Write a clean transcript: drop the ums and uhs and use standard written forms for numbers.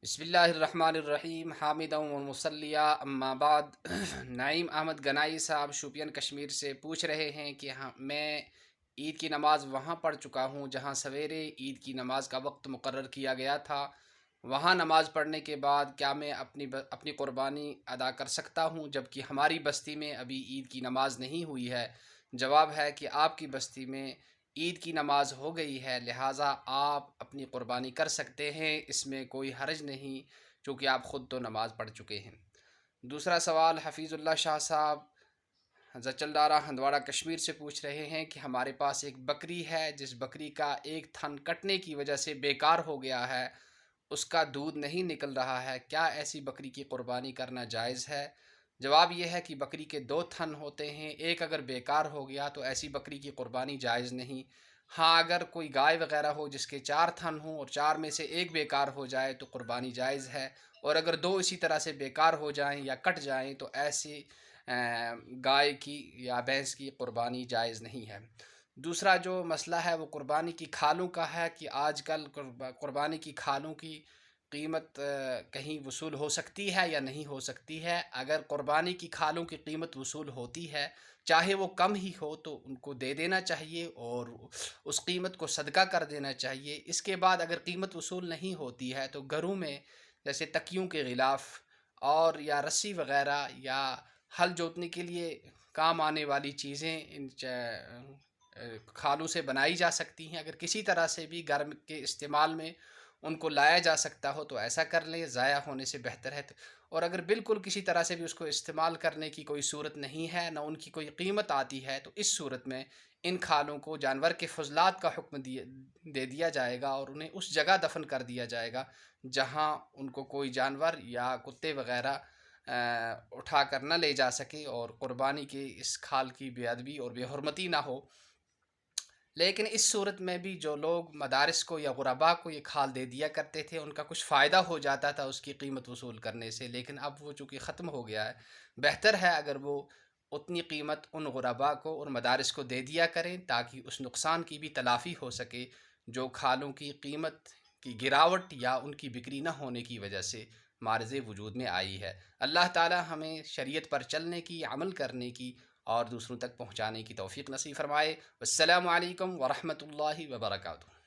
بسم اللہ الرحمن الرحیم حامد و مسلیہ اما بعد نعیم احمد گنائی صاحب شوپین کشمیر سے پوچھ رہے ہیں کہ میں عید کی نماز وہاں پڑھ چکا ہوں جہاں سویرے عید کی نماز کا وقت مقرر کیا گیا تھا۔ وہاں نماز پڑھنے کے بعد کیا میں اپنی قربانی ادا کر سکتا ہوں جبکہ ہماری بستی میں ابھی عید کی نماز نہیں ہوئی ہے؟ جواب ہے کہ آپ کی بستی میں عید کی نماز ہو گئی ہے، لہٰذا آپ اپنی قربانی کر سکتے ہیں، اس میں کوئی حرج نہیں چونکہ آپ خود تو نماز پڑھ چکے ہیں۔ دوسرا سوال حفیظ اللہ شاہ صاحب زچل ڈارہ ہندواڑہ کشمیر سے پوچھ رہے ہیں کہ ہمارے پاس ایک بکری ہے جس بکری کا ایک تھن کٹنے کی وجہ سے بیکار ہو گیا ہے، اس کا دودھ نہیں نکل رہا ہے، کیا ایسی بکری کی قربانی کرنا جائز ہے؟ جواب یہ ہے کہ بکری کے دو تھن ہوتے ہیں، ایک اگر بیکار ہو گیا تو ایسی بکری کی قربانی جائز نہیں۔ ہاں اگر کوئی گائے وغیرہ ہو جس کے چار تھن ہوں اور چار میں سے ایک بیکار ہو جائے تو قربانی جائز ہے، اور اگر دو اسی طرح سے بیکار ہو جائیں یا کٹ جائیں تو ایسی گائے کی یا بھینس کی قربانی جائز نہیں ہے۔ دوسرا جو مسئلہ ہے وہ قربانی کی کھالوں کا ہے کہ آج کل قربانی کی کھالوں کی قیمت کہیں وصول ہو سکتی ہے یا نہیں ہو سکتی ہے۔ اگر قربانی کی کھالوں کی قیمت وصول ہوتی ہے، چاہے وہ کم ہی ہو تو ان کو دے دینا چاہیے اور اس قیمت کو صدقہ کر دینا چاہیے۔ اس کے بعد اگر قیمت وصول نہیں ہوتی ہے تو گھروں میں جیسے تکیوں کے غلاف اور یا رسی وغیرہ یا ہل جوتنے کے لیے کام آنے والی چیزیں ان کھالوں سے بنائی جا سکتی ہیں۔ اگر کسی طرح سے بھی گھر کے استعمال میں ان کو لایا جا سکتا ہو تو ایسا کر لیں، ضائع ہونے سے بہتر ہے۔ اور اگر بالکل کسی طرح سے بھی اس کو استعمال کرنے کی کوئی صورت نہیں ہے، نہ ان کی کوئی قیمت آتی ہے، تو اس صورت میں ان کھالوں کو جانور کے فضلات کا حکم دے دیا جائے گا اور انہیں اس جگہ دفن کر دیا جائے گا جہاں ان کو کوئی جانور یا کتے وغیرہ اٹھا کر نہ لے جا سکے اور قربانی کے اس کھال کی بے ادبی اور بے حرمتی نہ ہو۔ لیکن اس صورت میں بھی جو لوگ مدارس کو یا غربا کو یہ کھال دے دیا کرتے تھے ان کا کچھ فائدہ ہو جاتا تھا اس کی قیمت وصول کرنے سے، لیکن اب وہ چونکہ ختم ہو گیا ہے، بہتر ہے اگر وہ اتنی قیمت ان غربا کو اور مدارس کو دے دیا کریں تاکہ اس نقصان کی بھی تلافی ہو سکے جو کھالوں کی قیمت کی گراوٹ یا ان کی بکری نہ ہونے کی وجہ سے معرض وجود میں آئی ہے۔ اللہ تعالی ہمیں شریعت پر چلنے کی، عمل کرنے کی اور دوسروں تک پہنچانے کی توفیق نصیب فرمائے۔ السلام علیکم ورحمۃ اللہ وبرکاتہ۔